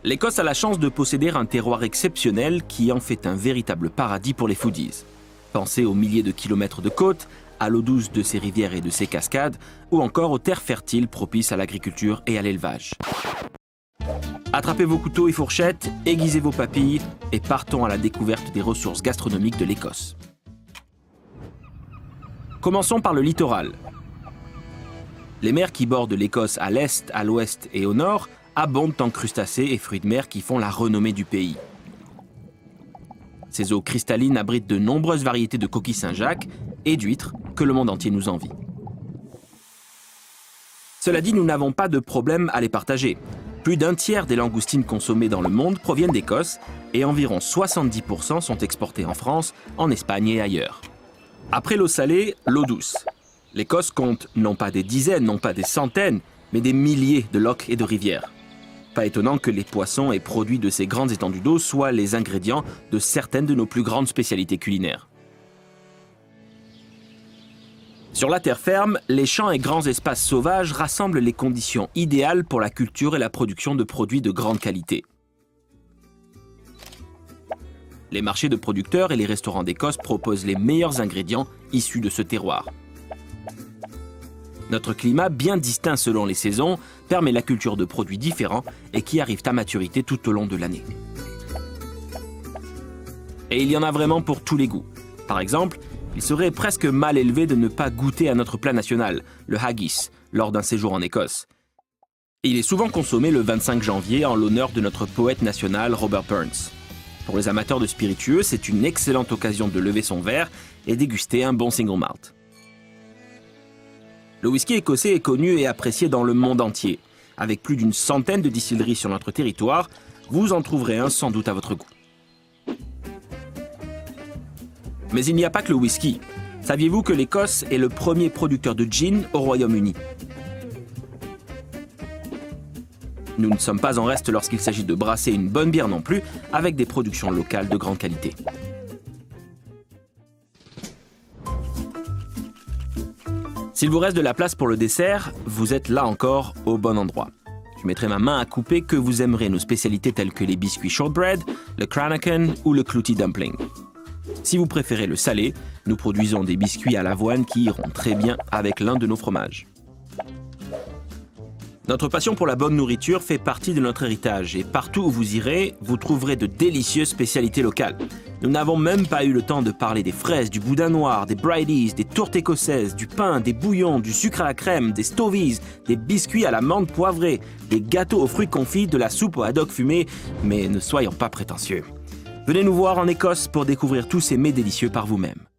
L'Écosse a la chance de posséder un terroir exceptionnel qui en fait un véritable paradis pour les foodies. Pensez aux milliers de kilomètres de côtes, à l'eau douce de ses rivières et de ses cascades, ou encore aux terres fertiles propices à l'agriculture et à l'élevage. Attrapez vos couteaux et fourchettes, aiguisez vos papilles et partons à la découverte des ressources gastronomiques de l'Écosse. Commençons par le littoral. Les mers qui bordent l'Écosse à l'est, à l'ouest et au nord abondent en crustacés et fruits de mer qui font la renommée du pays. Ces eaux cristallines abritent de nombreuses variétés de coquilles Saint-Jacques et d'huîtres que le monde entier nous envie. Cela dit, nous n'avons pas de problème à les partager. Plus d'un tiers des langoustines consommées dans le monde proviennent d'Écosse et environ 70% sont exportées en France, en Espagne et ailleurs. Après l'eau salée, l'eau douce. L'Écosse compte non pas des dizaines, non pas des centaines, mais des milliers de lochs et de rivières. Pas étonnant que les poissons et produits de ces grandes étendues d'eau soient les ingrédients de certaines de nos plus grandes spécialités culinaires. Sur la terre ferme, les champs et grands espaces sauvages rassemblent les conditions idéales pour la culture et la production de produits de grande qualité. Les marchés de producteurs et les restaurants d'Écosse proposent les meilleurs ingrédients issus de ce terroir. Notre climat, bien distinct selon les saisons, permet la culture de produits différents et qui arrivent à maturité tout au long de l'année. Et il y en a vraiment pour tous les goûts. Par exemple, il serait presque mal élevé de ne pas goûter à notre plat national, le haggis, lors d'un séjour en Écosse. Il est souvent consommé le 25 janvier en l'honneur de notre poète national Robert Burns. Pour les amateurs de spiritueux, c'est une excellente occasion de lever son verre et déguster un bon single malt. Le whisky écossais est connu et apprécié dans le monde entier. Avec plus d'une centaine de distilleries sur notre territoire, vous en trouverez un sans doute à votre goût. Mais il n'y a pas que le whisky. Saviez-vous que l'Écosse est le premier producteur de gin au Royaume-Uni ? Nous ne sommes pas en reste lorsqu'il s'agit de brasser une bonne bière non plus, avec des productions locales de grande qualité. S'il vous reste de la place pour le dessert, vous êtes là encore au bon endroit. Je mettrai ma main à couper que vous aimerez nos spécialités telles que les biscuits shortbread, le cranachan ou le clouty dumpling. Si vous préférez le salé, nous produisons des biscuits à l'avoine qui iront très bien avec l'un de nos fromages. Notre passion pour la bonne nourriture fait partie de notre héritage et partout où vous irez, vous trouverez de délicieuses spécialités locales. Nous n'avons même pas eu le temps de parler des fraises, du boudin noir, des bridies, des tourtes écossaises, du pain, des bouillons, du sucre à la crème, des stovies, des biscuits à la menthe poivrée, des gâteaux aux fruits confits, de la soupe au haddock fumé, mais ne soyons pas prétentieux. Venez nous voir en Écosse pour découvrir tous ces mets délicieux par vous-même.